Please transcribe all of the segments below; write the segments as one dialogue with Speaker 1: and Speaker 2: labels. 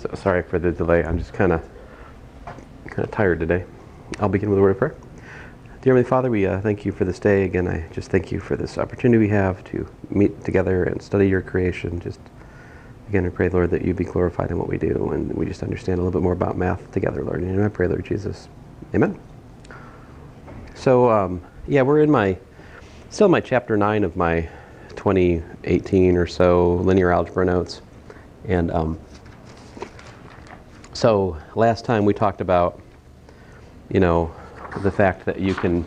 Speaker 1: So sorry for the delay. I'm just kind of tired today. I'll begin with a word of prayer. Dear Heavenly Father, we thank you for this day. Again, I just thank you for this opportunity we have to meet together and study your creation. Just again, I pray, Lord, that you be glorified in what we do, and we just understand a little bit more about math together, Lord. And I pray, Lord Jesus, amen. So yeah, we're still in my chapter 9 of my 2018 or so linear algebra notes, and so last time we talked about, the fact that you can,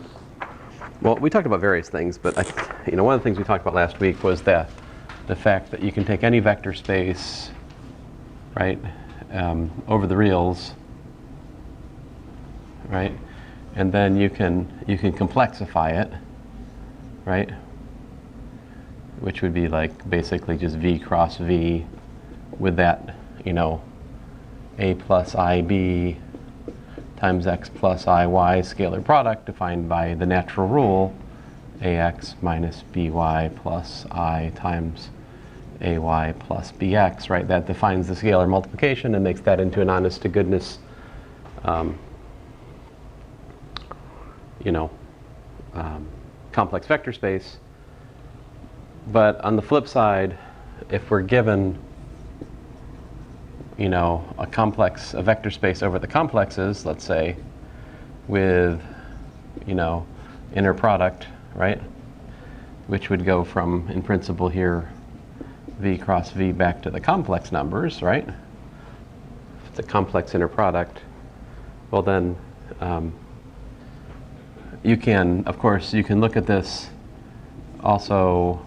Speaker 1: well, we talked about various things, but one of the things we talked about last week was the fact that you can take any vector space, right, over the reals, right, and then you can complexify it, right, which would be like basically just v cross v with that, a plus ib times x plus iy scalar product defined by the natural rule ax minus by plus I times ay plus bx, right? That defines the scalar multiplication and makes that into an honest to goodness complex vector space. But on the flip side, if we're given a vector space over the complexes, let's say, with, inner product, right? Which would go from, in principle here, v cross v back to the complex numbers, right? The complex inner product. Well then, you can look at this also,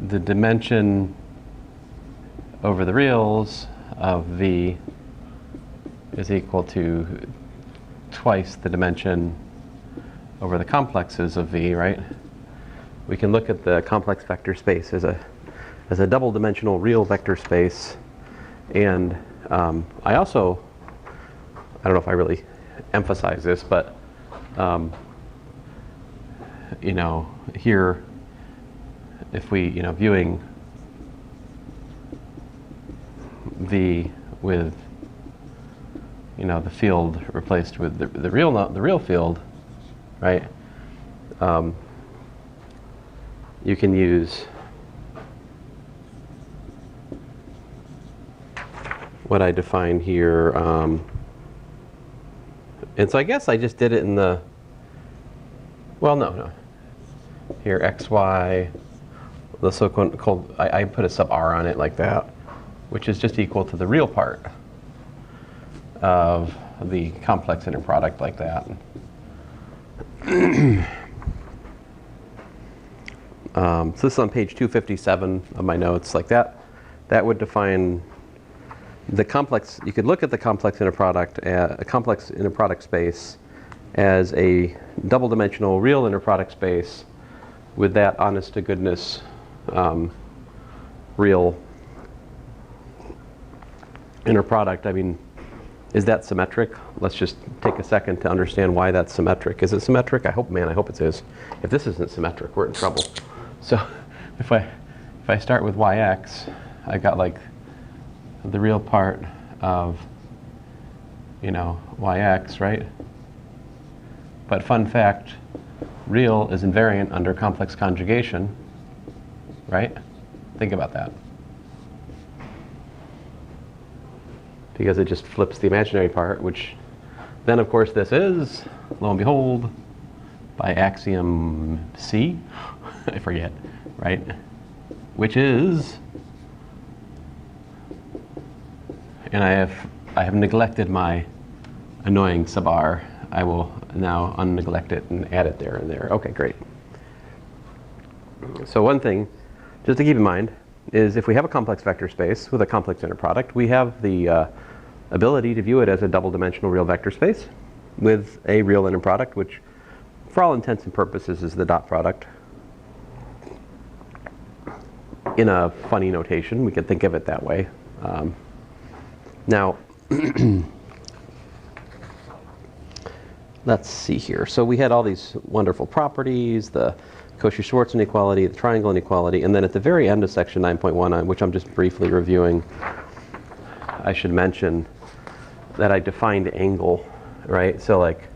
Speaker 1: the dimension over the reals of v is equal to twice the dimension over the complexes of v, right? We can look at the complex vector space as a double dimensional real vector space, and I don't know if I really emphasize this, but here, if we, viewing v with, the field replaced with the real field, right? You can use what I define here, and so I guess I just did it in the, well, no. Here, xy, the so-called, I put a sub r on it like that, which is just equal to the real part of the complex inner product like that. So this is on page 257 of my notes, like that. That would define the complex. You could look at the complex inner product, a complex inner product space, as a double-dimensional real inner product space with that honest to goodness real inner product. I mean, is that symmetric? Let's just take a second to understand why that's symmetric. Is it symmetric? I hope it is. If this isn't symmetric, we're in trouble. So if I start with yx, I got like the real part of yx, right? But fun fact, real is invariant under complex conjugation, right? Think about that. Because it just flips the imaginary part, which then of course this is, lo and behold, by axiom C, I forget, right? Which is, and I have neglected my annoying sub r. I will now unneglect it and add it there and there. Okay, great. So one thing, just to keep in mind, is if we have a complex vector space with a complex inner product, we have the ability to view it as a double-dimensional real vector space with a real inner product, which for all intents and purposes is the dot product. In a funny notation, we could think of it that way. Now, let's see here. So we had all these wonderful properties, the Cauchy-Schwarz inequality, the triangle inequality, and then at the very end of section 9.1, which I'm just briefly reviewing, I should mention that I defined angle, right? So like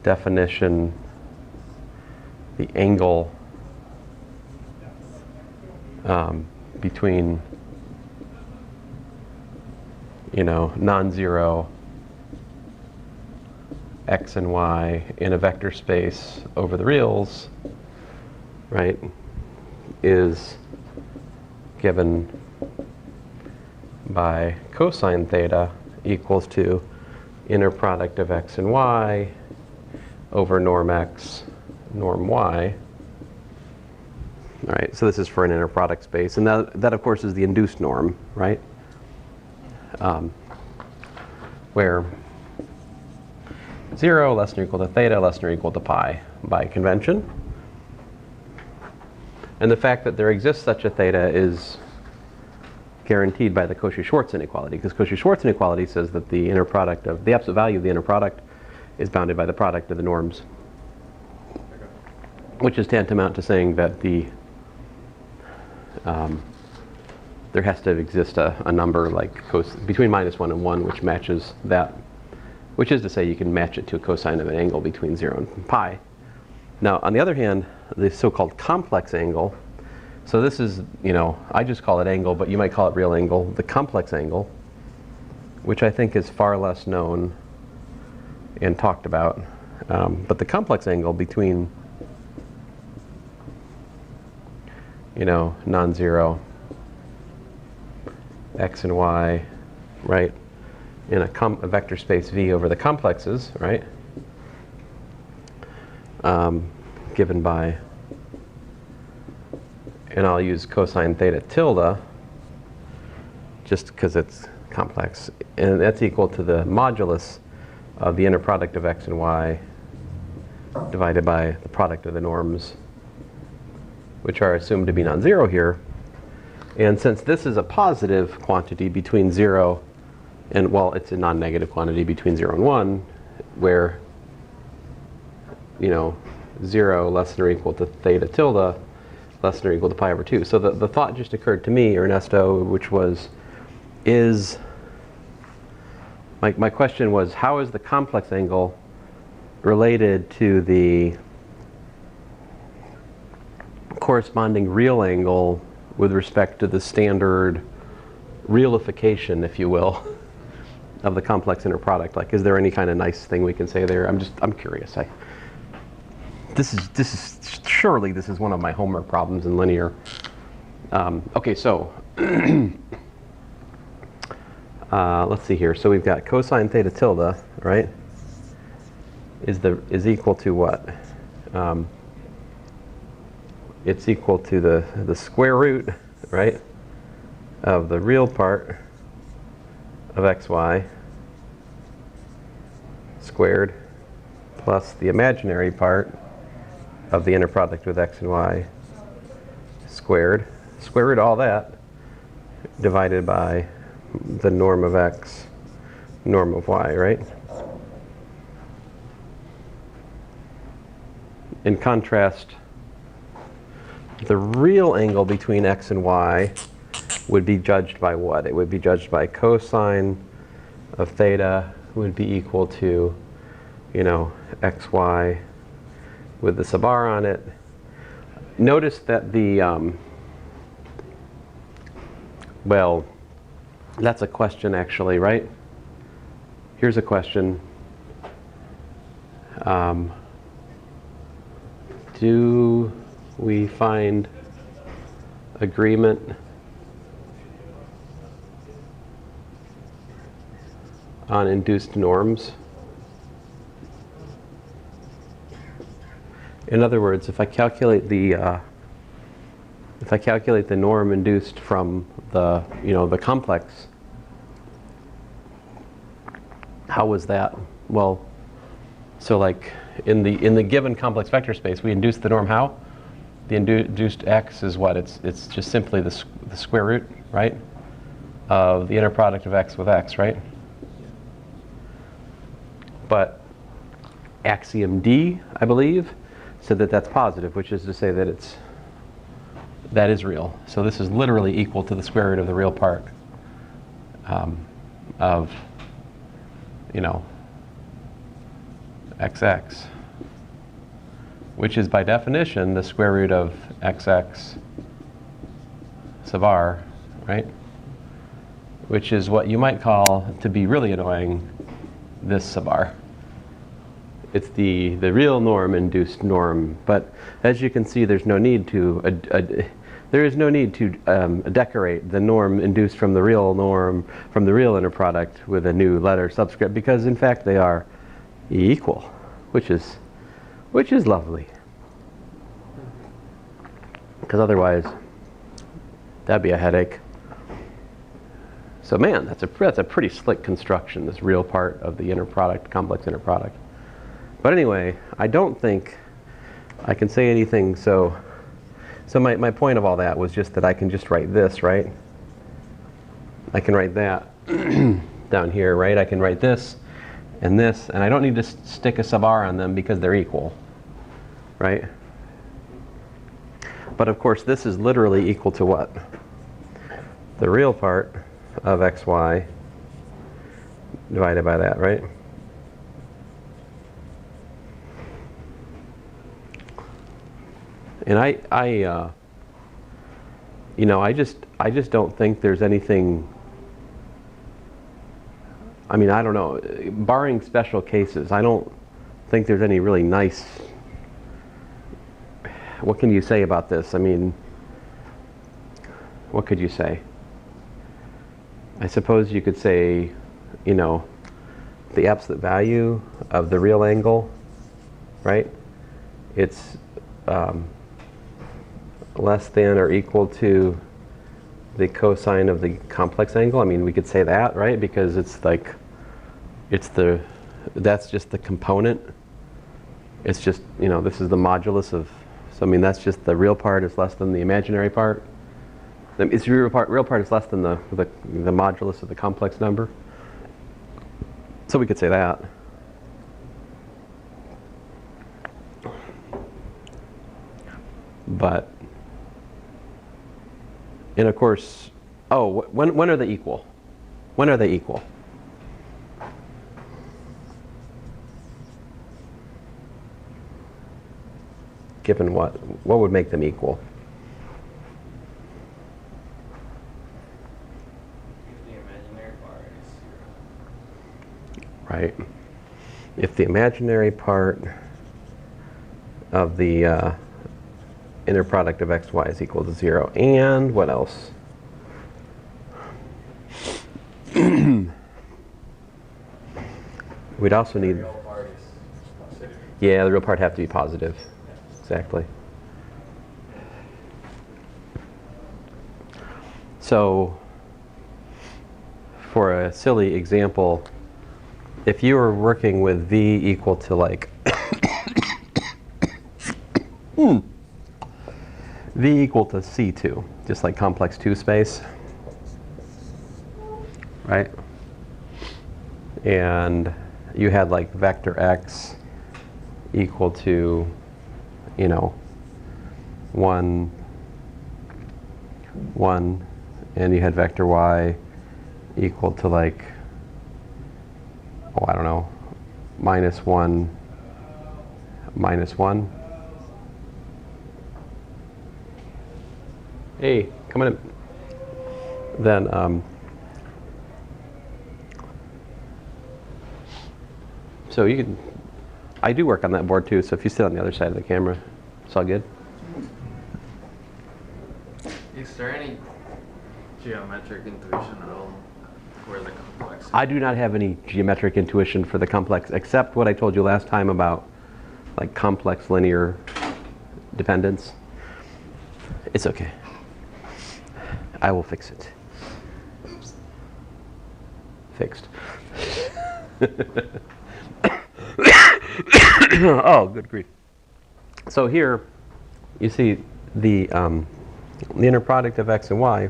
Speaker 1: definition, the angle between, you know, non-zero x and y in a vector space over the reals, right, is given by cosine theta equals to inner product of x and y over norm x, norm y. All right, so this is for an inner product space, and that of course is the induced norm, right? Where 0 less than or equal to theta less than or equal to pi by convention. And the fact that there exists such a theta is guaranteed by the Cauchy-Schwarz inequality, because Cauchy-Schwarz inequality says that the inner product of the absolute value of the inner product is bounded by the product of the norms, which is tantamount to saying that the there has to exist a number like between -1 and 1 which matches that, which is to say you can match it to a cosine of an angle between 0 and pi. Now on the other hand, the so-called complex angle, so this is, you know, I just call it angle, but you might call it real angle, the complex angle, which I think is far less known and talked about, but the complex angle between, you know, non-zero x and y, right, in a vector space V over the complexes, right, given by, and I'll use cosine theta tilde just because it's complex, and that's equal to the modulus of the inner product of x and y divided by the product of the norms, which are assumed to be non-zero here. And since this is a positive quantity between 0 and, well, it's a non-negative quantity between 0 and 1, where, you know, 0 less than or equal to theta tilde less than or equal to pi over 2. So the thought just occurred to me, Ernesto, which was, my question was, how is the complex angle related to the corresponding real angle with respect to the standard realification, if you will, of the complex inner product? Like, is there any kind of nice thing we can say there? I'm curious. Surely this is one of my homework problems in linear. Okay, so let's see here. So we've got cosine theta tilde, right? Is equal to what? It's equal to the square root, right, of the real part of xy squared plus the imaginary part of the inner product with x and y squared. Square root all that divided by the norm of x, norm of y, right? In contrast, the real angle between x and y would be judged by what? It would be judged by cosine of theta would be equal to, you know, xy with the sub r on it. Notice that the, well, that's a question actually, right? Here's a question. Do we find agreement on induced norms? In other words, if I calculate the norm induced from the, you know, the complex, how was that? Well, so like in the given complex vector space, we induce the norm how? The induced x is what? It's just simply the square root, right, of the inner product of x with x, right? But axiom D, I believe, so that that's positive, which is to say that that is real. So this is literally equal to the square root of the real part of, you know, xx, which is by definition the square root of xx sub r, right? Which is what you might call, to be really annoying, this sub r. It's the real norm induced norm, but as you can see, there's no need to decorate the norm induced from the real norm from the real inner product with a new letter subscript, because in fact they are equal, which is lovely. Because otherwise, that'd be a headache. So man, that's a pretty slick construction, this real part of the inner product, complex inner product. But anyway, I don't think I can say anything. So my point of all that was just that I can just write this, right? I can write that down here, right? I can write this, and I don't need to stick a sub r on them because they're equal, right? But of course, this is literally equal to what? The real part of xy divided by that, right? And I just don't think there's anything. I mean, I don't know. Barring special cases, I don't think there's any really nice. What can you say about this? I mean, what could you say? I suppose you could say, you know, the absolute value of the real angle, right? It's less than or equal to the cosine of the complex angle. I mean, we could say that, right? Because it's like, that's just the component. It's just, you know, this is the modulus of, so I mean, that's just the real part is less than the imaginary part. It's real part is less than the modulus of the complex number. So we could say that. But, and of course, oh, when are they equal? When are they equal? Given what? What would make them equal? Right. If the imaginary part of the inner product of xy is equal to 0, and what else? We'd also need. The real part is positive. Yeah, the real part have to be positive. Exactly. So, for a silly example, if you were working with v equal to like v equal to C2, just like complex 2 space, right? And you had like vector x equal to, you know, 1, 1, and you had vector y equal to like, oh, I don't know, -1, -1. Hey, come on in. Then, so you can, I do work on that board too, so if you sit on the other side of the camera, it's all good.
Speaker 2: Is there any geometric intuition at all for the complex?
Speaker 1: I do not have any geometric intuition for the complex, except what I told you last time about like complex linear dependence. It's okay. I will fix it. Fixed. Oh, good grief. So here, you see the inner product of x and y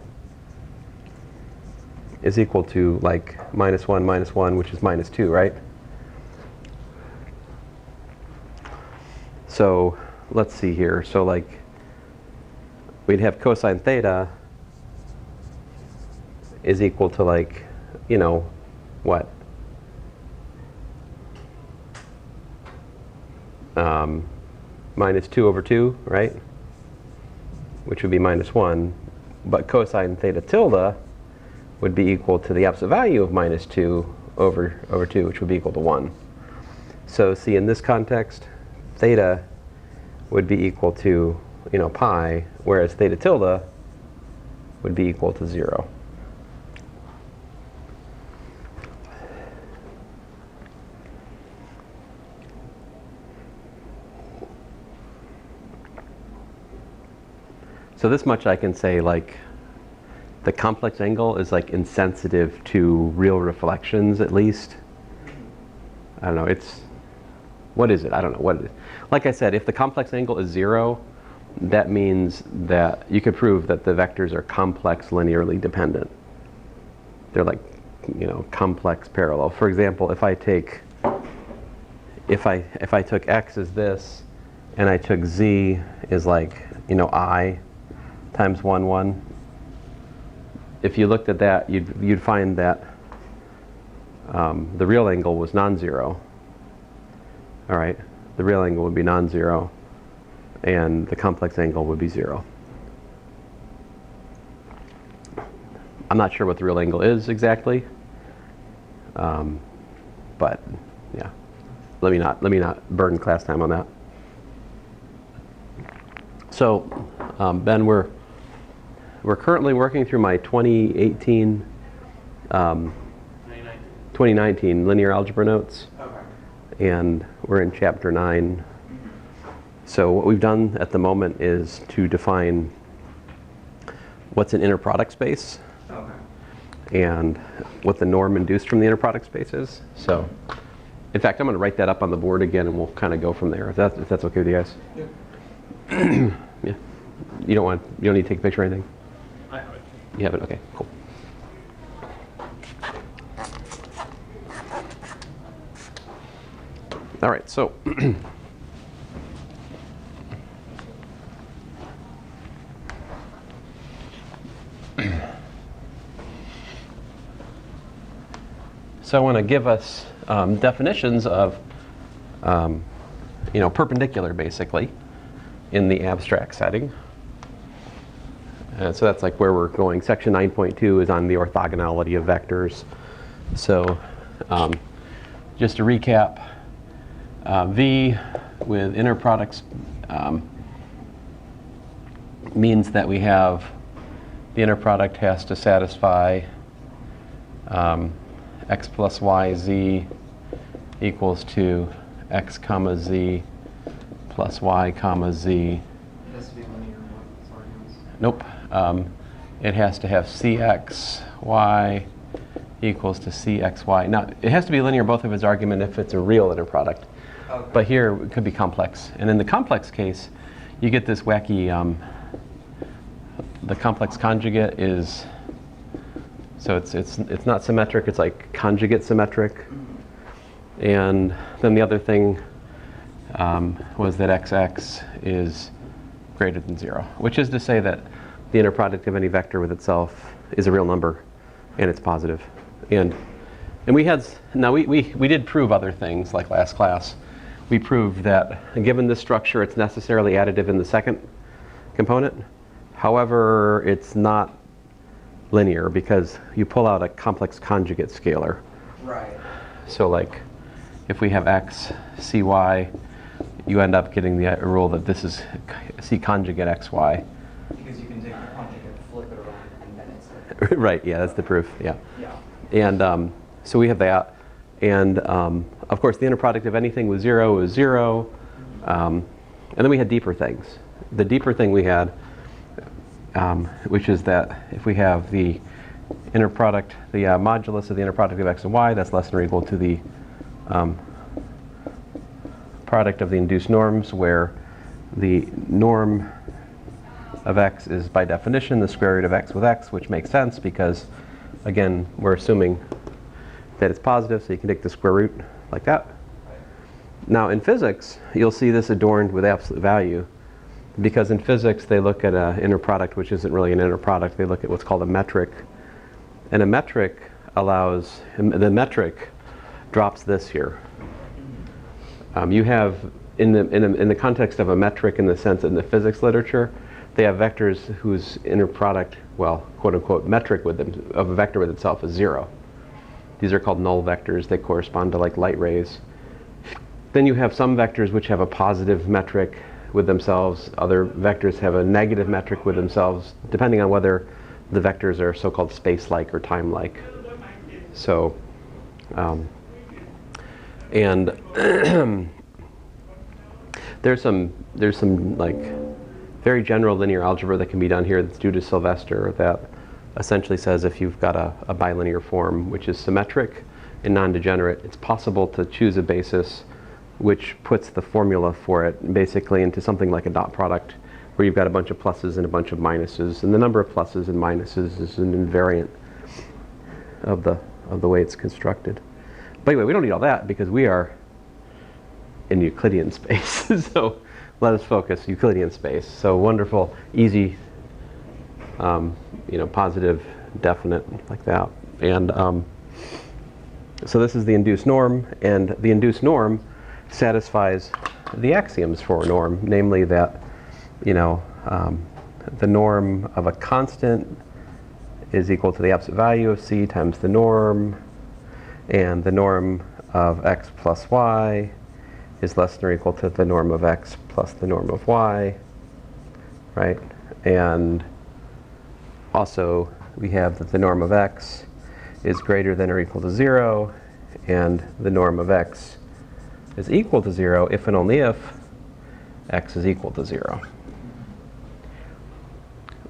Speaker 1: is equal to like -1, -1, which is -2, right? So let's see here. So like, we'd have cosine theta is equal to like, you know, what? Minus 2 over 2, right? Which would be minus 1. But cosine theta tilde would be equal to the absolute value of minus 2 over 2, which would be equal to 1. So see, in this context, theta would be equal to, you know, pi, whereas theta tilde would be equal to 0. So this much I can say, like, the complex angle is like insensitive to real reflections, at least. I don't know, it's, what is it? I don't know what it is. Like I said, if the complex angle is 0, that means that you could prove that the vectors are complex linearly dependent. They're like, you know, complex parallel. For example, if I took x as this, and I took z as like, you know, I times 1, 1. If you looked at that, you'd find that the real angle was non-zero. All right, the real angle would be non-zero, and the complex angle would be 0. I'm not sure what the real angle is exactly, but yeah, let me not burden class time on that. So Ben, we're currently working through my 2019 linear algebra notes.
Speaker 2: Okay.
Speaker 1: And we're in chapter 9. So what we've done at the moment is to define what's an inner product space.
Speaker 2: Okay.
Speaker 1: And what the norm induced from the inner product space is. So in fact, I'm going to write that up on the board again, and we'll kind of go from there, if that's okay with you guys.
Speaker 2: Yep.
Speaker 1: Yeah. You don't need to take a picture or anything?
Speaker 2: I have it.
Speaker 1: You have it? Okay, cool. All right, so so I want to give us definitions of, you know, perpendicular, basically, in the abstract setting. So that's like where we're going. Section 9.2 is on the orthogonality of vectors. So just to recap, V with inner products means that we have the inner product has to satisfy x plus y z equals to x comma z plus y comma z.
Speaker 2: It has to be linear with its arguments.
Speaker 1: Nope. It has to have cxy equals to cxy. Now, it has to be linear both of its argument if it's a real inner product.
Speaker 2: Okay.
Speaker 1: But here it could be complex. And in the complex case, you get this wacky, the complex conjugate is, so it's not symmetric, it's like conjugate symmetric. And then the other thing was that XX is greater than 0, which is to say that the inner product of any vector with itself is a real number, and it's positive. And we did prove other things, like last class. We proved that given this structure, it's necessarily additive in the second component. However, it's not linear because you pull out a complex conjugate scalar.
Speaker 2: Right.
Speaker 1: So like, if we have x, cy, you end up getting the rule that this is c conjugate xy.
Speaker 2: Because you can take the conjugate, flip it around, and then it's like
Speaker 1: Right, yeah, that's the proof, yeah.
Speaker 2: yeah.
Speaker 1: And so we have that. And of course, the inner product of anything with 0 is 0. And then we had deeper things. The deeper thing we had, which is that if we have the inner product, the modulus of the inner product of x and y, that's less than or equal to the product of the induced norms, where the norm of x is by definition the square root of x with x, which makes sense because, again, we're assuming that it's positive, so you can take the square root like that. Now in physics, you'll see this adorned with absolute value, because in physics they look at an inner product which isn't really an inner product. They look at what's called a metric, and a metric allows, the metric drops this here. You have in the context of a metric, in the sense in the physics literature, they have vectors whose inner product, well, quote unquote, metric with them, of a vector with itself is 0. These are called null vectors. They correspond to like light rays. Then you have some vectors which have a positive metric with themselves. Other vectors have a negative metric with themselves, depending on whether the vectors are so-called space-like or time-like. So, and there's some like very general linear algebra that can be done here that's due to Sylvester, that essentially says if you've got a bilinear form which is symmetric and non-degenerate, it's possible to choose a basis which puts the formula for it basically into something like a dot product, where you've got a bunch of pluses and a bunch of minuses, and the number of pluses and minuses is an invariant of the way it's constructed. But anyway, we don't need all that because we are in Euclidean space. So let us focus Euclidean space. So wonderful, easy, positive, definite, like that. And so this is the induced norm, and the induced norm satisfies the axioms for a norm, namely that, the norm of a constant is equal to the absolute value of c times the norm, and the norm of x plus y is less than or equal to the norm of x plus the norm of y, right? And also we have that the norm of x is greater than or equal to 0, and the norm of x is equal to 0 if and only if x is equal to 0.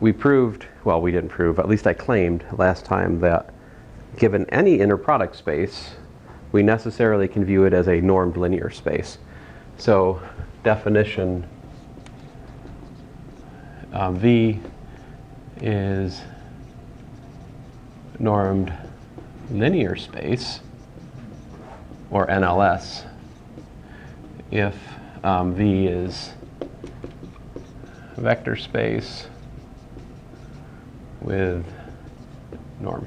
Speaker 1: We proved, well, we didn't prove, at least I claimed last time, that given any inner product space, we necessarily can view it as a normed linear space. So definition, V is normed linear space, or NLS, if V is vector space with norm.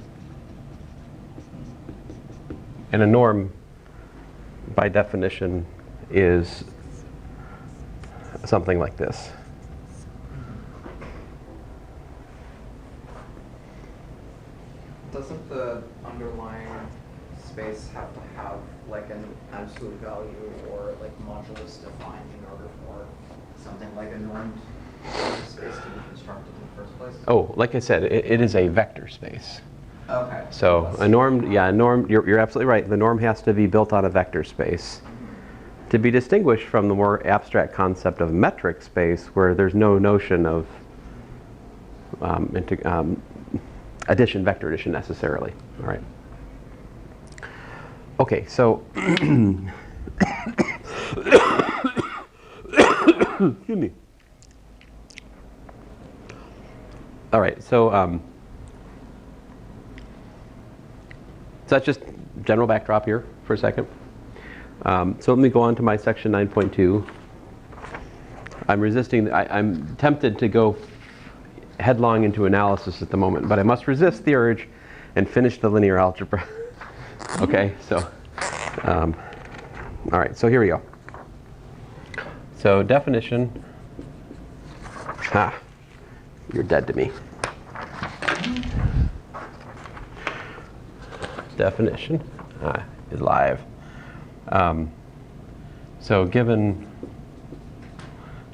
Speaker 1: And a norm, by definition, is something like this.
Speaker 3: Doesn't the underlying space have to have like an absolute value or like modulus defined in order for something like a normed space to be constructed in the first place?
Speaker 1: Oh, like I said, it is a vector space.
Speaker 3: Okay.
Speaker 1: So a norm, yeah, a norm, you're absolutely right. The norm has to be built on a vector space. To be distinguished from the more abstract concept of metric space, where there's no notion of addition, vector addition necessarily. All right. Okay, so excuse me. All right, so that's just general backdrop here for a second. So let me go on to my section 9.2. I'm resisting, I'm tempted to go headlong into analysis at the moment, but I must resist the urge and finish the linear algebra. Okay, so, all right, so here we go. So definition, you're dead to me. Definition is live. So given,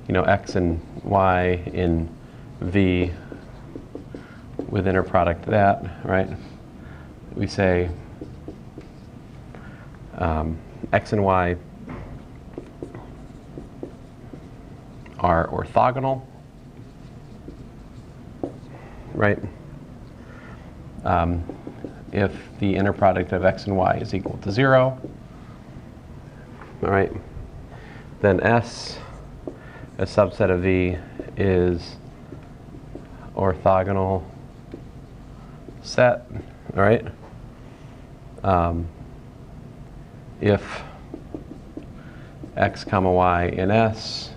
Speaker 1: x and y in V with inner product that, right? We say x and y are orthogonal, right? If the inner product of x and y is equal to 0, all right, then S, a subset of V, is orthogonal set, all right? x comma y in S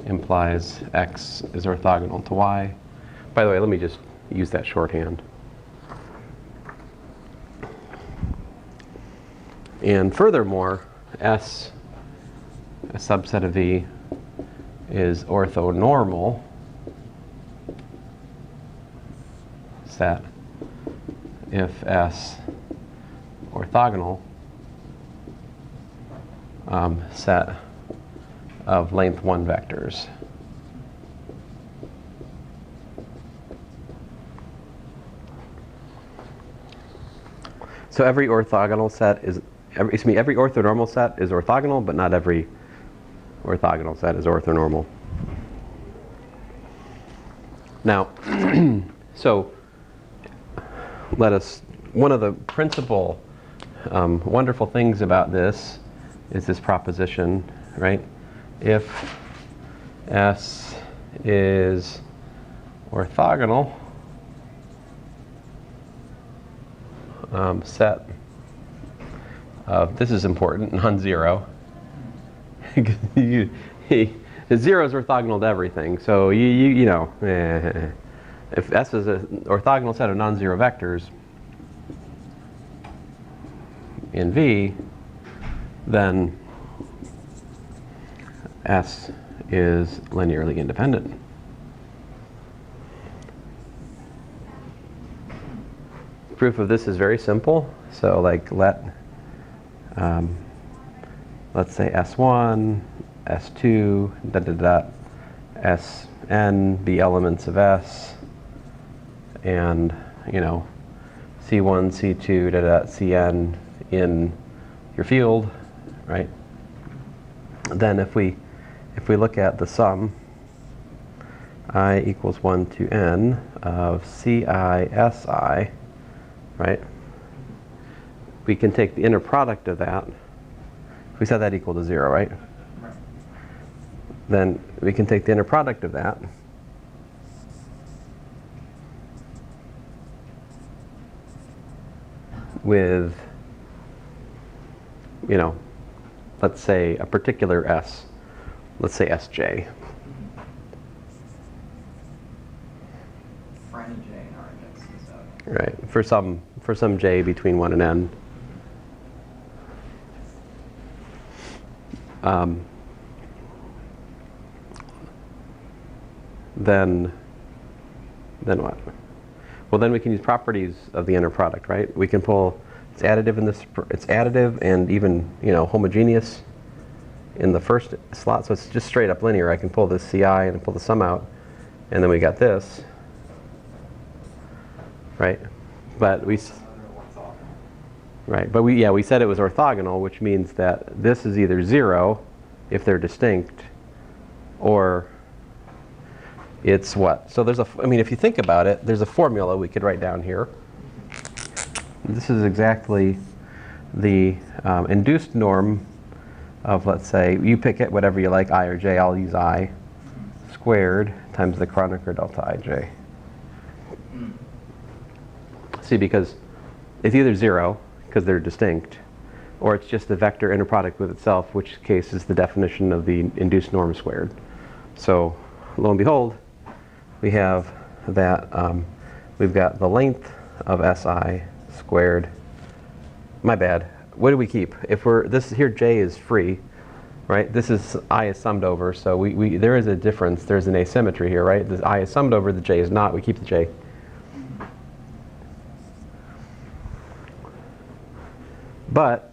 Speaker 1: implies x is orthogonal to y. By the way, let me just use that shorthand. And furthermore, S, a subset of V, is orthonormal set if S orthogonal set of length 1 vectors. So every orthogonal set is, every orthonormal set is orthogonal, but not every orthogonal set is orthonormal. Now, so one of the principal wonderful things about this is this proposition, right? If S is orthogonal set of, this is important, non-zero. The zero is orthogonal to everything, so you know, if S is an orthogonal set of non-zero vectors in V, then S is linearly independent. Proof of this is very simple. So like let's say S1, S2, Sn be elements of S, and you know C1, C2, Cn in your field, right? Then if we look at the sum I equals 1 to n of Ci, Si, right? We can take the inner product of that. We set that equal to 0, right?
Speaker 3: Right.
Speaker 1: Then we can take the inner product of that with, you know, let's say a particular S, let's say Sj.
Speaker 3: For any j in our index is
Speaker 1: Right, for some j between 1 and n. Then what? Well, then we can use properties of the inner product, right? We can pull, it's additive in this, it's additive and even, you know, homogeneous in the first slot, so it's just straight up linear. I can pull this Ci and pull the sum out, and then we got this, right? But we said it was orthogonal, which means that this is either 0 if they're distinct, or it's what? So there's I mean, if you think about it, there's a formula we could write down here. This is exactly the induced norm of, let's say, you pick it, whatever you like, I or j, I'll use I, squared times the Kronecker delta ij. See, because it's either 0, because they're distinct, or it's just the vector inner product with itself, which case is the definition of the induced norm squared. So, lo and behold, we have that, we've got the length of Si squared. My bad. What do we keep? If this here j is free, right? This is I is summed over, so there is a difference. There's an asymmetry here, right? The I is summed over, the j is not. We keep the j. But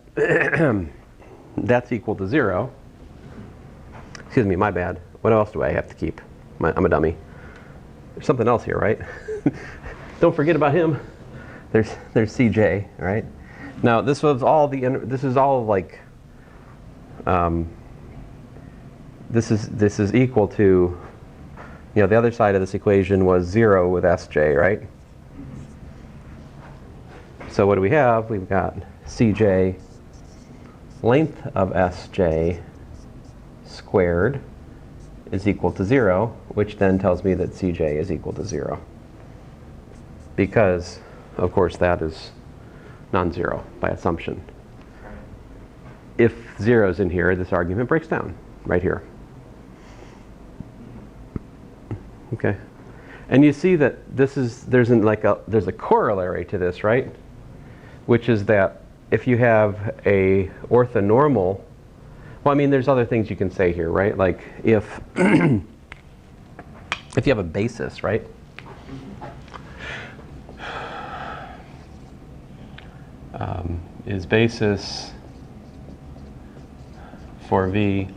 Speaker 1: that's equal to 0. Excuse me, my bad. What else do I have to keep? I'm a dummy. There's something else here, right? Don't forget about him. There's Cj, right? Now this was all this is all like this is equal to, you know, the other side of this equation was 0 with Sj, right? So what do we have? We've got Cj length of Sj squared is equal to 0, which then tells me that Cj is equal to 0. Because, of course, that is non-zero by assumption. if 0 is in here, this argument breaks down right here. Okay, and you see that there's a corollary to this, right? Which is that if you have a orthonormal, well, I mean, there's other things you can say here, right? Like if if you have a basis, right? Is basis for V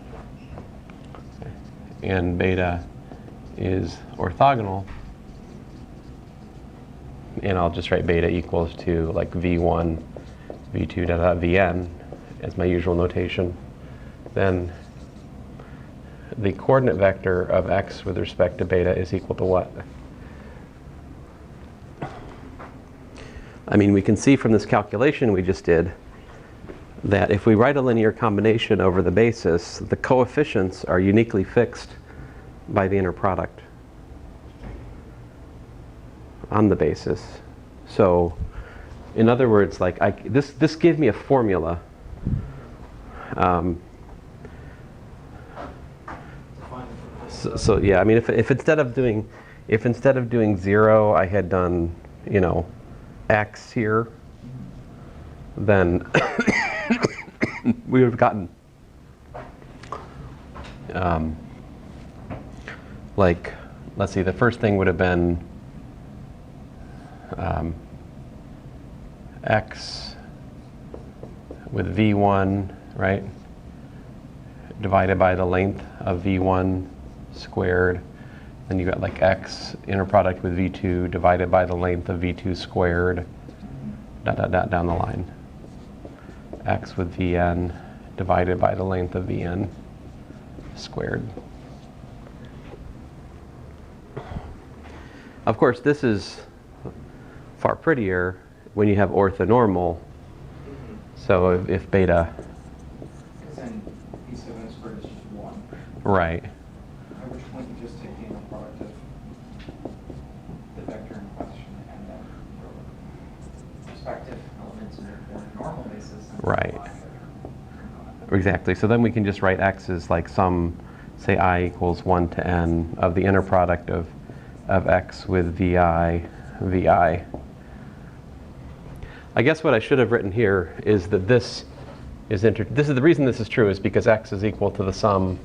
Speaker 1: and beta is orthogonal, and I'll just write beta equals to like V1, V2, Vn as my usual notation, then the coordinate vector of x with respect to beta is equal to what? I mean, we can see from this calculation we just did that if we write a linear combination over the basis, the coefficients are uniquely fixed by the inner product on the basis. So, in other words, like this gave me a formula. So yeah, I mean, if instead of doing 0, I had done, you know, x here, then we would have gotten like, let's see, the first thing would have been x with v1, right, divided by the length of v1 squared. Then you got like x inner product with v2 divided by the length of v2 squared, dot, dot, dot, down the line. X with vn divided by the length of vn squared. Of course, this is far prettier when you have orthonormal. So if beta...
Speaker 3: Because then b7 squared is just 1.
Speaker 1: Right.
Speaker 3: At which point you just take the inner product of the vector in question and then respective elements in their orthonormal basis. And
Speaker 1: Right.
Speaker 3: apply the
Speaker 1: Exactly. So then we can just write x as like some, say I equals 1 to n of the inner product of x with vi. I guess what I should have written here is that this is the reason this is true is because x is equal to the sum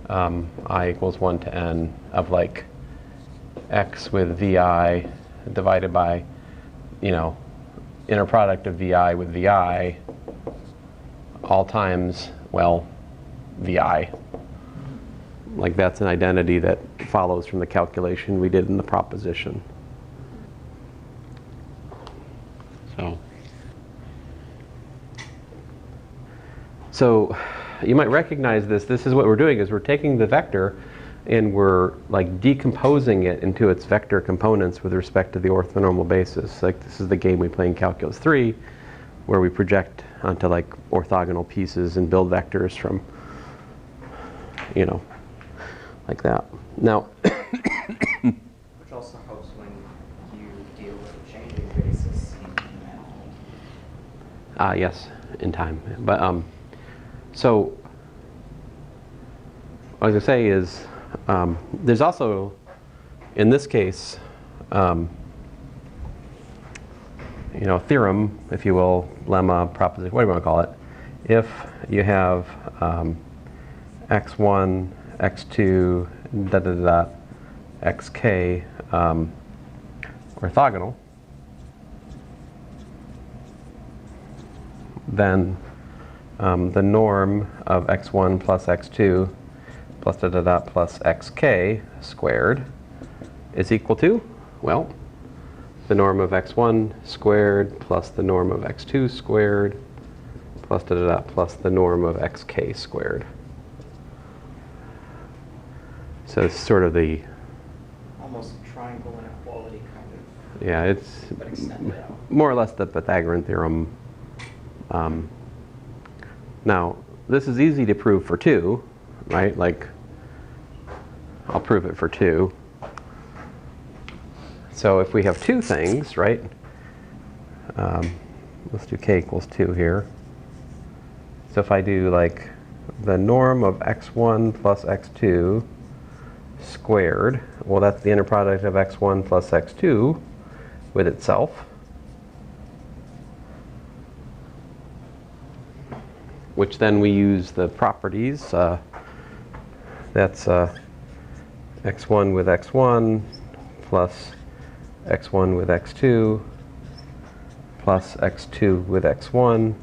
Speaker 1: I equals 1 to n of like x with vi divided by, you know, inner product of vi with vi all times, well, vi. Like that's an identity that follows from the calculation we did in the proposition. So you might recognize this. This is what we're doing is we're taking the vector and we're like decomposing it into its vector components with respect to the orthonormal basis. Like this is the game we play in Calculus 3 where we project onto like orthogonal pieces and build vectors from, you know, like that. Now,
Speaker 3: which also helps when you deal with a changing basis in manifold.
Speaker 1: yes, in time. But so what I was going to say is there's also, in this case, you know, theorem, if you will, lemma, proposition, what do you want to call it? If you have x1, x2, da da da, xk orthogonal, then the norm of x1 plus x2 plus da da da plus xk squared is equal to, well, the norm of x1 squared plus the norm of x2 squared plus da da da plus the norm of xk squared. So it's sort of the
Speaker 3: Almost triangle inequality kind of,
Speaker 1: yeah, it's
Speaker 3: but extended out.
Speaker 1: more or less the Pythagorean theorem. Now, this is easy to prove for 2, right? Like, I'll prove it for 2. So if we have 2 things, right? Let's do k equals 2 here. So if I do like the norm of x1 plus x2 squared, well, that's the inner product of x1 plus x2 with itself. Which then we use the properties. That's x1 with x1 plus x1 with x2 plus x2 with x1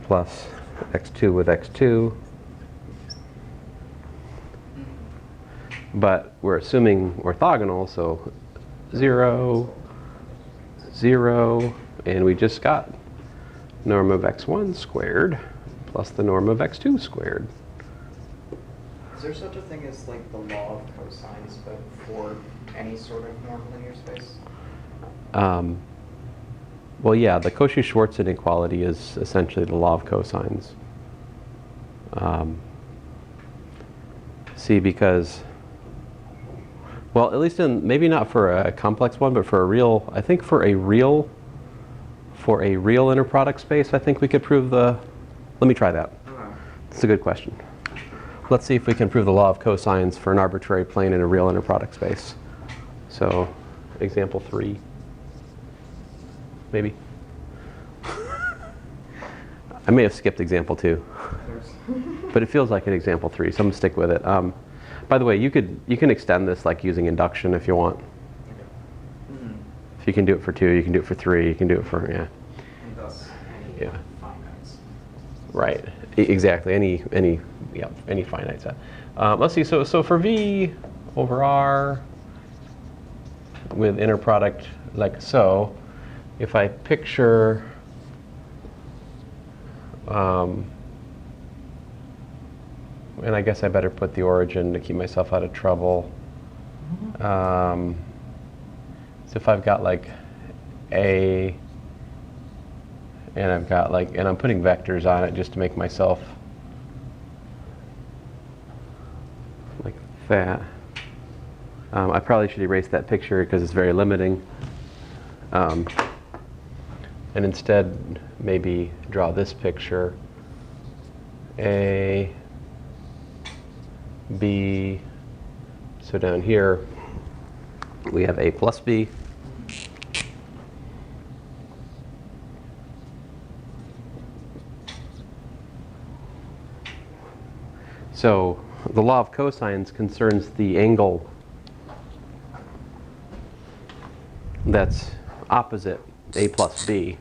Speaker 1: plus x2 with x2. But we're assuming orthogonal, so 0, 0, and we just got norm of x1 squared plus the norm of x2 squared.
Speaker 3: Is there such a thing as like the law of cosines, but for any sort of nonlinear space?
Speaker 1: Well, yeah, the Cauchy-Schwarz inequality is essentially the law of cosines. See, because, well, at least in, maybe not for a complex one, but for a real, I think for a real inner product space, I think we could prove the, let me try that. That's a good question. Let's see if we can prove the law of cosines for an arbitrary plane in a real inner product space. So, example 3. Maybe. I may have skipped example 2, but it feels like an example 3, so I'm gonna stick with it. By the way, you can extend this like using induction if you want. If you can do it for 2, you can do it for 3, you can do it for, yeah.
Speaker 3: And thus, any
Speaker 1: Yeah.
Speaker 3: finites.
Speaker 1: Right. Exactly. Any finite set. Let's see. So for V over R with inner product like so, if I picture and I guess I better put the origin to keep myself out of trouble. So if I've got like A, and I've got like, and I'm putting vectors on it just to make myself like that. I probably should erase that picture because it's very limiting. And instead, maybe draw this picture. A, B, so down here, we have A plus B. So the law of cosines concerns the angle that's opposite A plus B,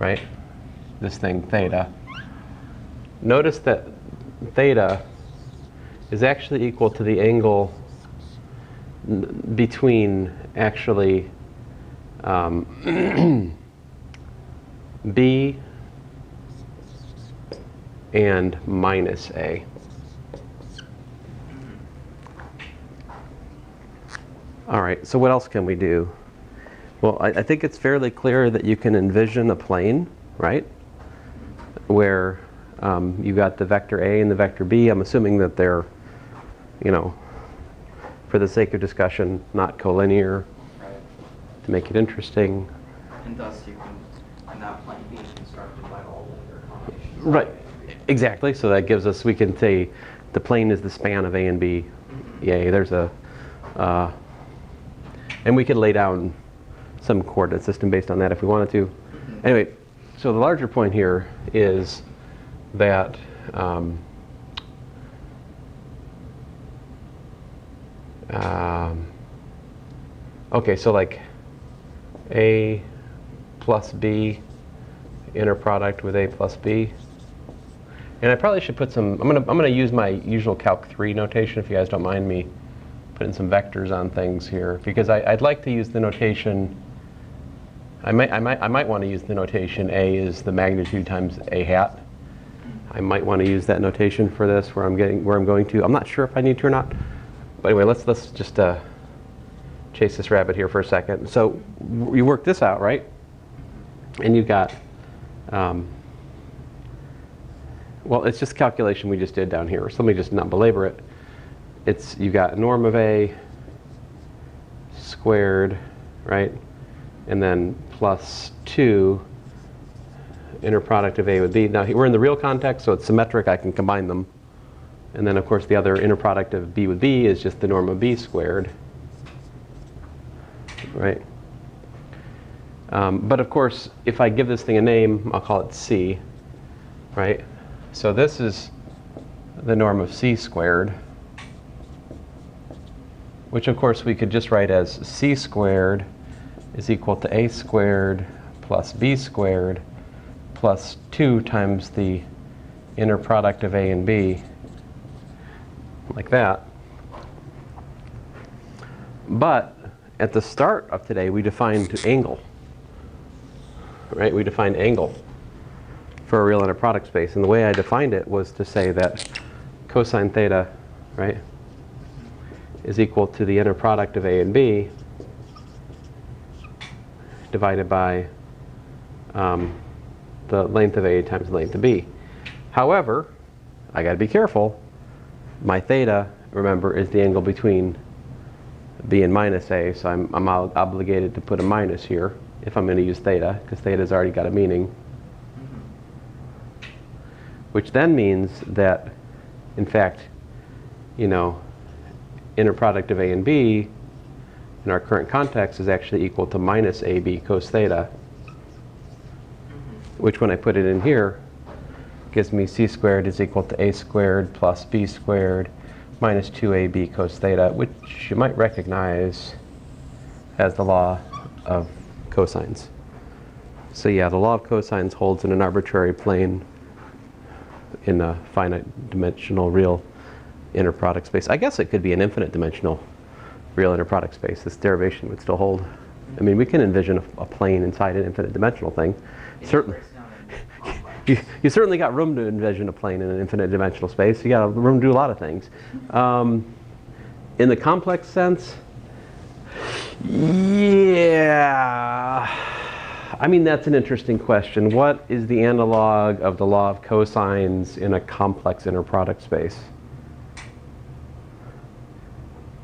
Speaker 1: right? This thing, theta. Notice that theta is actually equal to the angle between actually B and minus A. All right, so what else can we do? Well, I think it's fairly clear that you can envision a plane, right? Where you got the vector A and the vector B. I'm assuming that they're, you know, for the sake of discussion, not collinear,
Speaker 3: Right.
Speaker 1: to make it interesting.
Speaker 3: And thus you can, and that plane being constructed by all linear combinations.
Speaker 1: Right, exactly. So that gives us, we can say the plane is the span of A and B. Yay, there's a, and we could lay down some coordinate system based on that if we wanted to. Anyway, so the larger point here is that okay, so like A plus B inner product with A plus B. And I probably should put some, I'm gonna use my usual Calc 3 notation if you guys don't mind me putting some vectors on things here, because I'd like to use the notation, I might want to use the notation A is the magnitude times A hat. I might want to use that notation for this where I'm going to. I'm not sure if I need to or not. But anyway, let's just chase this rabbit here for a second. So you work this out, right? And you've got, well, it's just calculation we just did down here. So let me just not belabor it. You got norm of A squared, right? And then plus 2 inner product of A with B. Now we're in the real context, so it's symmetric. I can combine them. And then, of course, the other inner product of B with B is just the norm of B squared, right? But of course, if I give this thing a name, I'll call it C, right? So this is the norm of C squared, which of course we could just write as C squared is equal to A squared plus B squared plus 2 times the inner product of A and B, like that. But at the start of today, we defined angle, right? We defined angle for a real inner product space. And the way I defined it was to say that cosine theta, right, is equal to the inner product of A and B divided by the length of A times the length of B. However, I got to be careful. My theta, remember, is the angle between B and minus A, so I'm obligated to put a minus here if I'm going to use theta, because theta's already got a meaning. Which then means that, in fact, you know, inner product of A and B in our current context is actually equal to minus AB cos theta, which when I put it in here gives me C squared is equal to A squared plus B squared minus 2AB cos theta, which you might recognize as the law of cosines. So yeah, the law of cosines holds in an arbitrary plane in a finite dimensional real inner product space. I guess it could be an infinite dimensional real inner product space. This derivation would still hold. I mean, we can envision a plane inside an infinite dimensional thing. Certainly. You certainly got room to envision a plane in an infinite dimensional space. You got room to do a lot of things. In the complex sense, yeah. I mean, that's an interesting question. What is the analog of the law of cosines in a complex inner product space?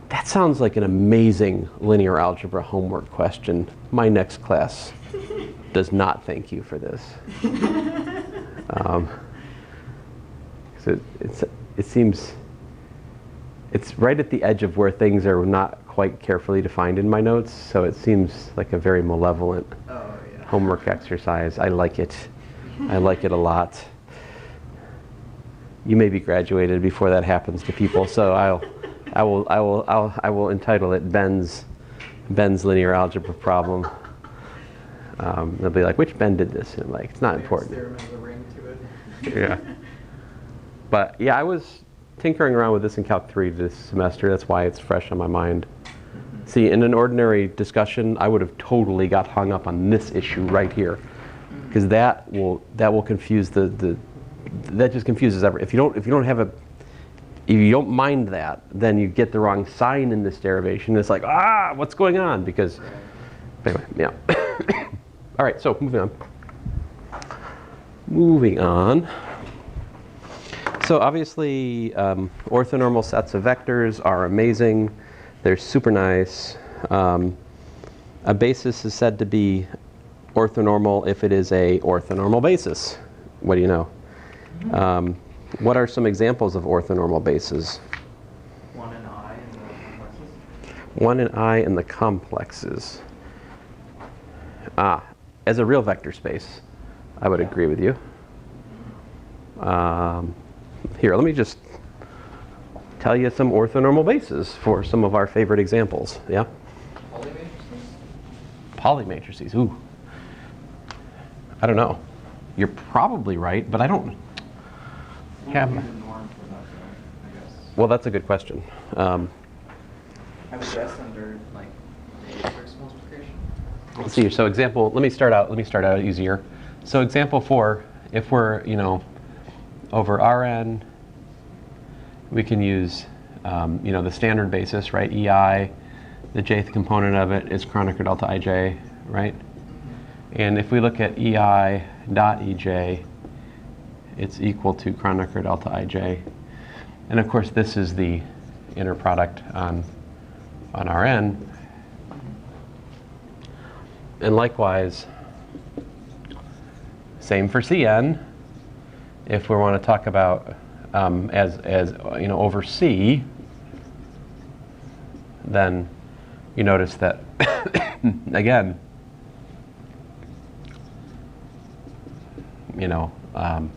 Speaker 1: That sounds like an amazing linear algebra homework question. My next class does not thank you for this. So it seems it's right at the edge of where things are not quite carefully defined in my notes, so it seems like a very malevolent homework exercise. I like it. I like it a lot. You may be graduated before that happens to people, so I will entitle it Ben's linear algebra problem. They'll be like, which Ben did this? And I'm like, it's not important.
Speaker 3: There has a ring to it.
Speaker 1: Yeah. But yeah, I was tinkering around with this in Calc 3 this semester. That's why it's fresh on my mind. See, in an ordinary discussion, I would have totally got hung up on this issue right here, because that will confuse that just confuses everything. If you don't mind that, then you get the wrong sign in this derivation. It's like, what's going on? Because anyway, yeah. All right, so moving on. So obviously, orthonormal sets of vectors are amazing. They're super nice. A basis is said to be orthonormal if it is a orthonormal basis. What do you know? What are some examples of orthonormal bases?
Speaker 3: 1 and I in the complexes.
Speaker 1: 1 and I in the complexes. As a real vector space, I would agree with you. Here, let me just tell you some orthonormal bases for some of our favorite examples. Yeah? Polymatrices. Ooh. I don't know. You're probably right, but I don't have.
Speaker 3: What would be the norm for that, though, I guess?
Speaker 1: Well, that's a good question.
Speaker 3: I would guess under like matrix multiplication.
Speaker 1: Let's see. So example. Let me start out easier. So example 4. If we're over Rn, we can use the standard basis, right? EI, the jth component of it is Kronecker delta ij, right? And if we look at EI dot ej, it's equal to Kronecker delta ij. And of course, this is the inner product on Rn. And likewise, Same for Cn. If we want to talk about as you know, over C, then you notice that again, you know, E1,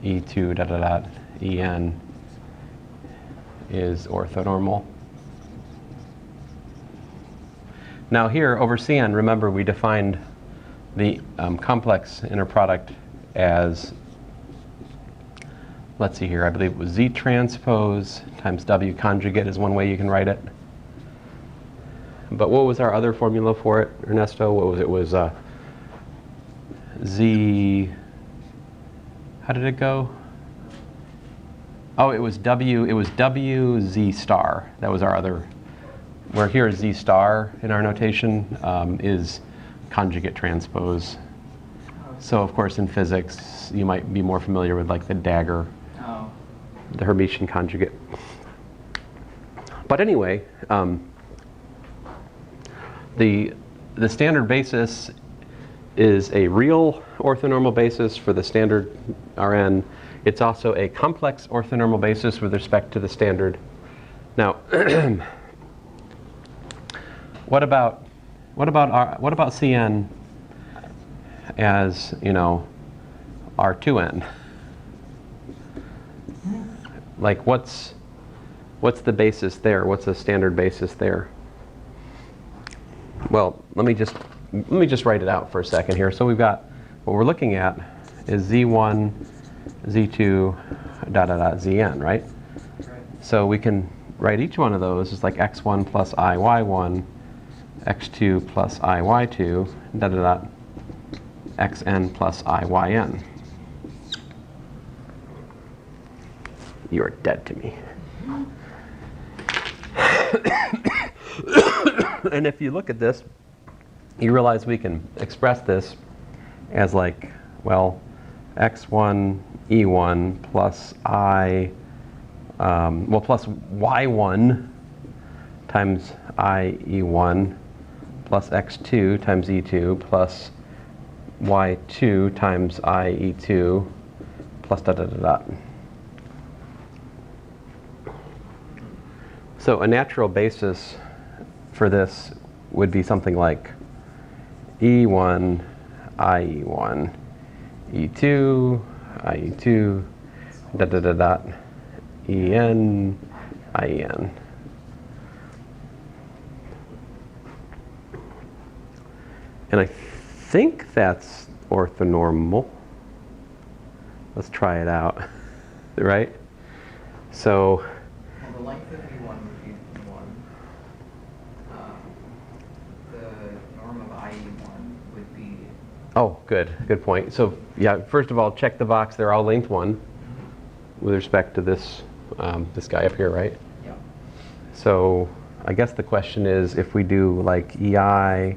Speaker 1: E2, dot dot dot, En is orthonormal. Now here over Cn, remember we defined the complex inner product as, let's see here, I believe it was Z transpose times W conjugate is one way you can write it. But what was our other formula for it, Ernesto? What was it? It was Z, how did it go? Oh, it was W Z star. That was our other, where here Z star in our notation is conjugate transpose. So of course in physics you might be more familiar with like the dagger, the Hermitian conjugate. But anyway, the standard basis is a real orthonormal basis for the standard Rn. It's also a complex orthonormal basis with respect to the standard. Now, what about Cn as, you know, R2n? Like what's the basis there? What's the standard basis there? Well, let me just write it out for a second here. So we've got, what we're looking at is Z1, Z2, dot dot dot, Zn, right? So we can write each one of those as like x1 plus iy1, x2 plus iy2, dot dot dot, xn plus iyn. You are dead to me. And if you look at this, you realize we can express this as like, well, x1 e1 plus plus y1 times I e1 plus x2 times e2 plus y2 times I e2 plus dot dot dot dot. So a natural basis for this would be something like E1, IE1, E2, IE2, dot dot dot dot, EN, IEN. And I think that's orthonormal. Let's try it out, right? So,
Speaker 3: well, the length of E1 would be 1. The norm of IE1 would be...
Speaker 1: oh, good point. So, yeah, first of all, check the box. They're all length 1 with respect to this, this guy up here, right?
Speaker 3: Yeah.
Speaker 1: So, I guess the question is if we do like EI,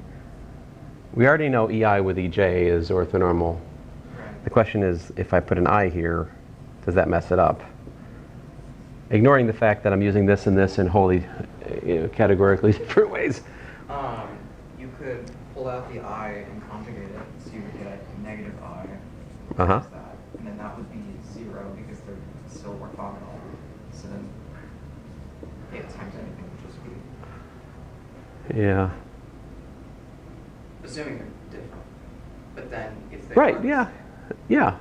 Speaker 1: we already know EI with EJ is orthonormal.
Speaker 3: Right.
Speaker 1: The question is, if I put an I here, does that mess it up? Ignoring the fact that I'm using this and this in wholly, categorically different ways.
Speaker 3: You could pull out the I and conjugate it, so you would get a negative I.
Speaker 1: Uh-huh.
Speaker 3: That, and then that would be 0 because they're still orthogonal. So then 8 times anything would just be...
Speaker 1: Yeah.
Speaker 3: Assuming they're different. But then if they
Speaker 1: Right,
Speaker 3: are the
Speaker 1: yeah.
Speaker 3: same,
Speaker 1: Yeah.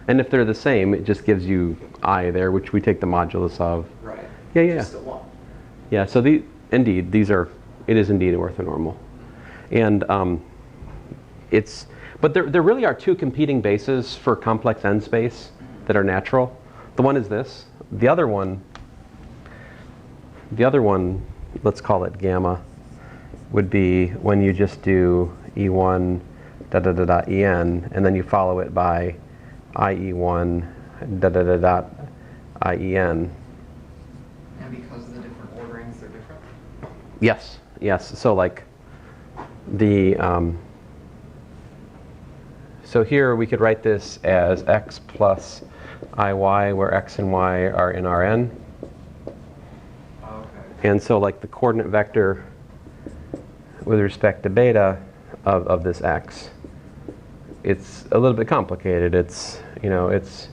Speaker 1: And if they're the same, it just gives you I there, which we take the modulus of.
Speaker 3: right.
Speaker 1: Yeah, yeah.
Speaker 3: Just a 1.
Speaker 1: Yeah, so indeed, it is indeed orthonormal. And but there really are two competing bases for complex n space that are natural. The one is this. The other one, let's call it gamma, would be when you just do E1 dot dot dot dot En, and then you follow it by IE1 dot dot dot dot IEN.
Speaker 3: And because of the different orderings, they're different?
Speaker 1: Yes, yes. So like so here we could write this as x plus IY, where x and y are in Rn.
Speaker 3: Okay.
Speaker 1: And so like the coordinate vector with respect to beta of this x it's a little bit complicated. It's, you know, it's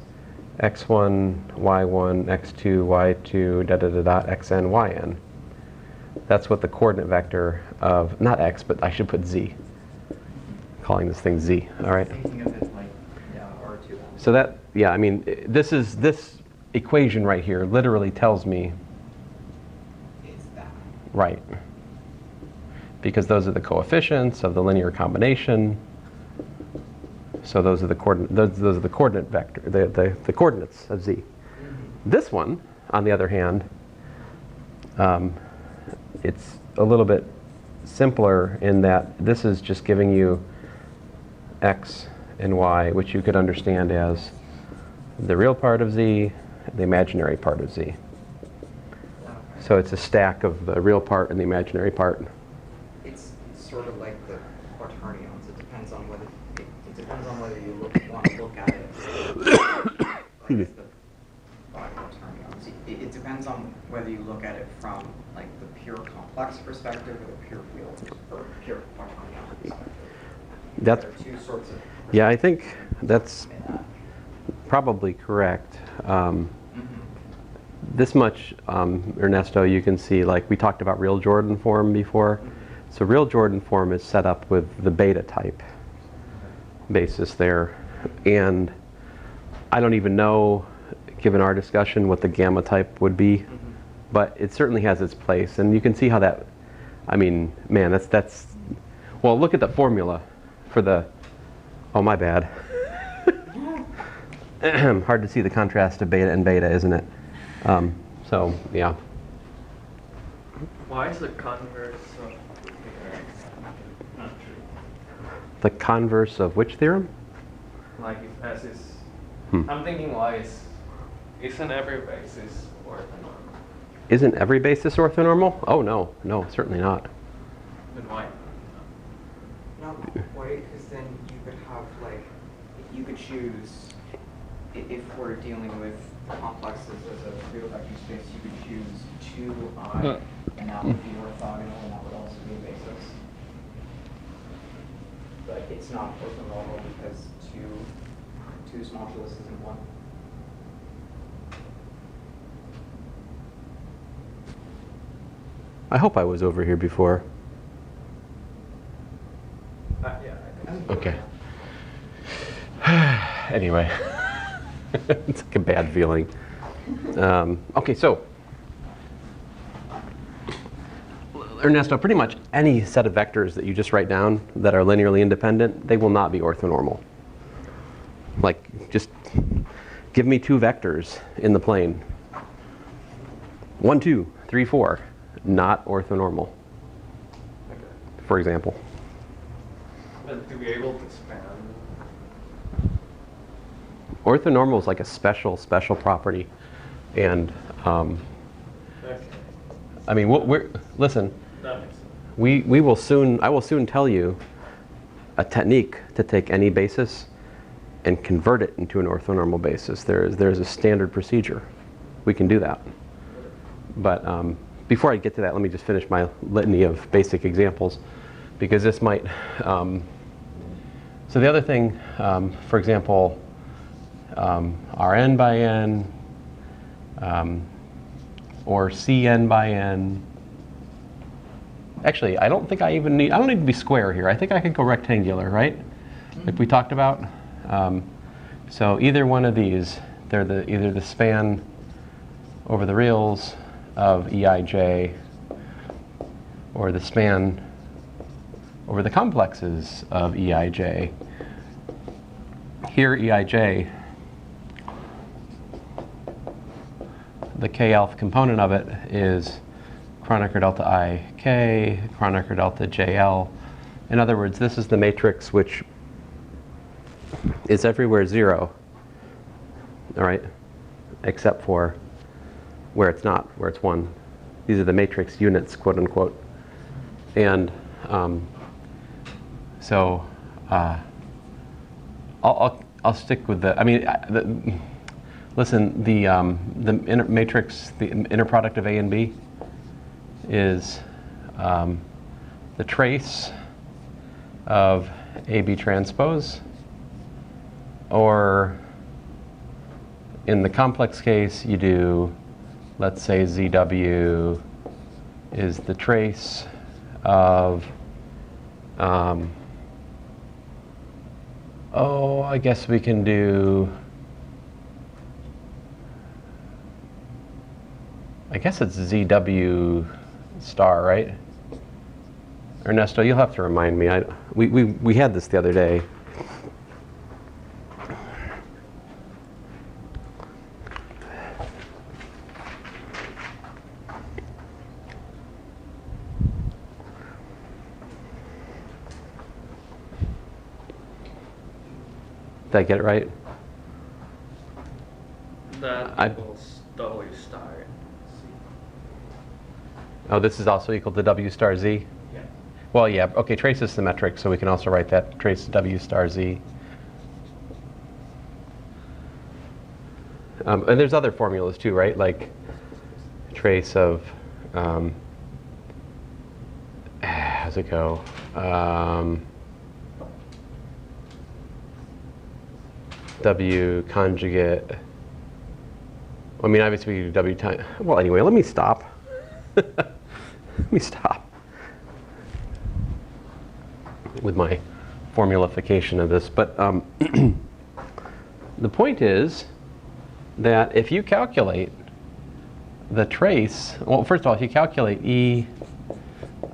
Speaker 1: x1, y1, x2, y2, da da da da, xn, yn. That's what the coordinate vector of, not x, but I should put z. Calling this thing z, all right?
Speaker 3: Thinking of it like, yeah, R2.
Speaker 1: So that, yeah, I mean, this equation right here literally tells me,
Speaker 3: It's that.
Speaker 1: right, because those are the coefficients of the linear combination. So those are the those are the coordinate vector, the coordinates of z. This one, on the other hand, it's a little bit simpler in that this is just giving you x and y, which you could understand as the real part of z, the imaginary part of z. So it's a stack of the real part and the imaginary part.
Speaker 3: It's sort of like the quaternions. It depends on whether it depends on whether you want to look at it. Like the quaternions. It depends on whether you look at it from like the pure complex perspective or the pure field or pure quaternion perspective.
Speaker 1: That's,
Speaker 3: There are two sorts of.
Speaker 1: yeah, I think that's probably correct. This much, Ernesto, you can see, like we talked about real Jordan form before. So real Jordan form is set up with the beta type basis there. And I don't even know, given our discussion, what the gamma type would be. But it certainly has its place. And you can see how that, I mean, man, that's well, look at the formula for the, oh, my bad. Hard to see the contrast of beta and beta, isn't it? So, yeah.
Speaker 2: Why is the converse of not true?
Speaker 1: The converse of which theorem?
Speaker 2: Like if S is,
Speaker 1: Hmm.
Speaker 2: I'm thinking Y isn't every basis orthonormal.
Speaker 1: Isn't every basis orthonormal? Oh, no, no, certainly not.
Speaker 2: Then why?
Speaker 3: Not quite, because then you could have like, you could choose, if we're dealing with complexes as a real vector space, you could choose 2i, and that would be orthogonal, and that would also be a basis. But it's not orthonormal because two modulus isn't one.
Speaker 1: I hope I was over here before.
Speaker 2: Yeah, I think.
Speaker 1: Okay. Anyway, it's like a bad feeling. Okay, so Ernesto, pretty much any set of vectors that you just write down that are linearly independent, they will not be orthonormal. Like, just give me two vectors in the plane. 1, 2, 3, 4, not orthonormal,
Speaker 2: Okay.
Speaker 1: for example.
Speaker 2: But to be able to span.
Speaker 1: Orthonormal is like a special property. And,
Speaker 2: Okay.
Speaker 1: I mean, listen,
Speaker 2: That makes sense.
Speaker 1: we will soon, I will soon tell you a technique to take any basis and convert it into an orthonormal basis. There's a standard procedure. We can do that. But before I get to that, let me just finish my litany of basic examples, because this might, so the other thing, for example, Rn by n, or Cn by n. Actually, I don't need to be square here. I think I could go rectangular, right? Like we talked about. So either one of these, they're either the span over the reals of Eij, or the span over the complexes of Eij. Here, Eij, the k-alpha component of it is Kronecker delta I k, Kronecker delta JL. In other words, this is the matrix which is everywhere 0, all right, except for where it's not, where it's 1. These are the matrix units, quote unquote. And so I'll stick with the, I mean, listen, the inner matrix, the inner product of A and B is the trace of AB transpose Or in the complex case, you do, let's say ZW is the trace of, oh, I guess we can do, I guess it's ZW star, right? Ernesto, you'll have to remind me. We had this the other day. Did I get it right?
Speaker 2: That equals W star.
Speaker 1: Oh, this is also equal to W star Z?
Speaker 2: Yeah.
Speaker 1: Well, yeah, okay, trace is symmetric, so we can also write that trace W star Z. And there's other formulas too, right? Like trace of, how's it go? W conjugate. I mean, obviously we do W time. Well, anyway, let me stop. Let me stop with my formulification of this. But the point is that if you calculate the trace, well, first of all, if you calculate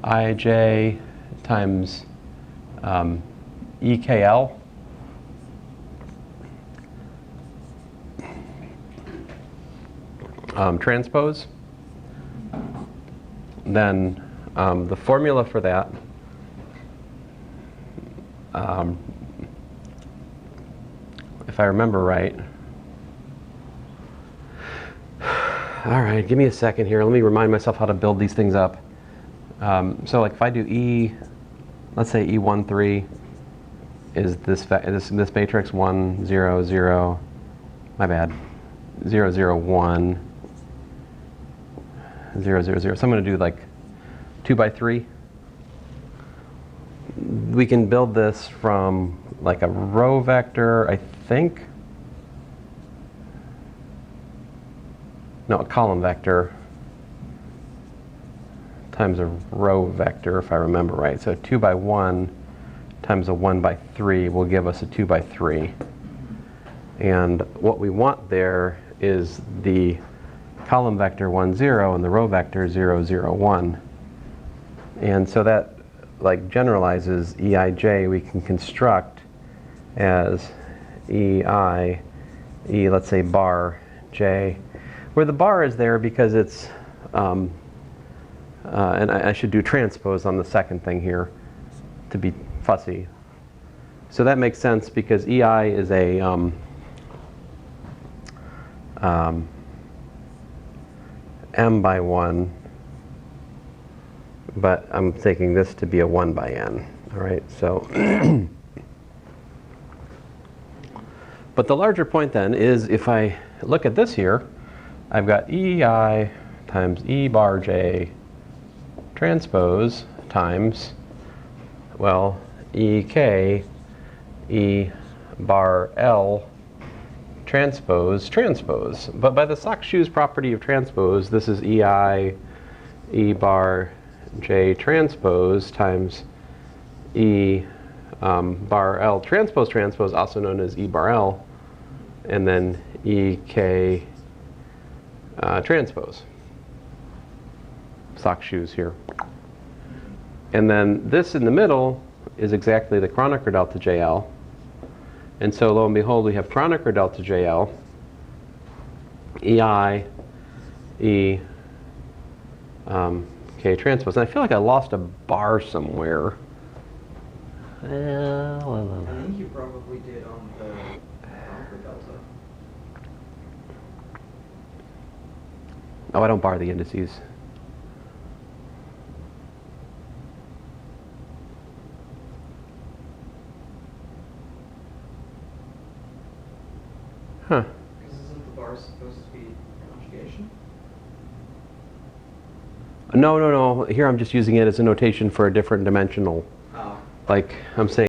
Speaker 1: Eij times EKL, transpose, then the formula for that if I remember right. All right, give me a second here. Let me remind myself how to build these things up. So like if I do E, let's say E13 is this matrix 1, 0, 0, my bad, 0, 0, 1, 0, 0, 0. So I'm going to do like 2 by 3. We can build this from like a row vector, I think. No, a column vector times a row vector, if I remember right. So 2 by 1 times a 1 by 3 will give us a 2 by 3. And what we want there is the column vector 1, 0 and the row vector 0, 0, 1. And so that like generalizes Eij. We can construct as Ei, let's say bar j, where the bar is there because it's, and I should do transpose on the second thing here to be fussy. So that makes sense because Ei is a m by 1, but I'm taking this to be a 1 by n. All right, so but the larger point then is if I look at this here, I've got Ei times E bar j transpose times, well, Ek E bar L transpose. But by the sock shoes property of transpose, this is Ei E bar j transpose times E bar L transpose, also known as E bar L, and then Ek transpose. Sock shoes here. And then this in the middle is exactly the Kronecker delta JL. And so lo and behold, we have Kronecker delta JL, Ei, E, K transpose. And I feel like I lost a bar somewhere.
Speaker 3: I think you probably did on the Kronecker delta.
Speaker 1: Oh, I don't bar the indices. Huh.
Speaker 3: Because isn't the bar supposed to be conjugation?
Speaker 1: No. Here I'm just using it as a notation for a different dimensional.
Speaker 3: Oh.
Speaker 1: Like I'm saying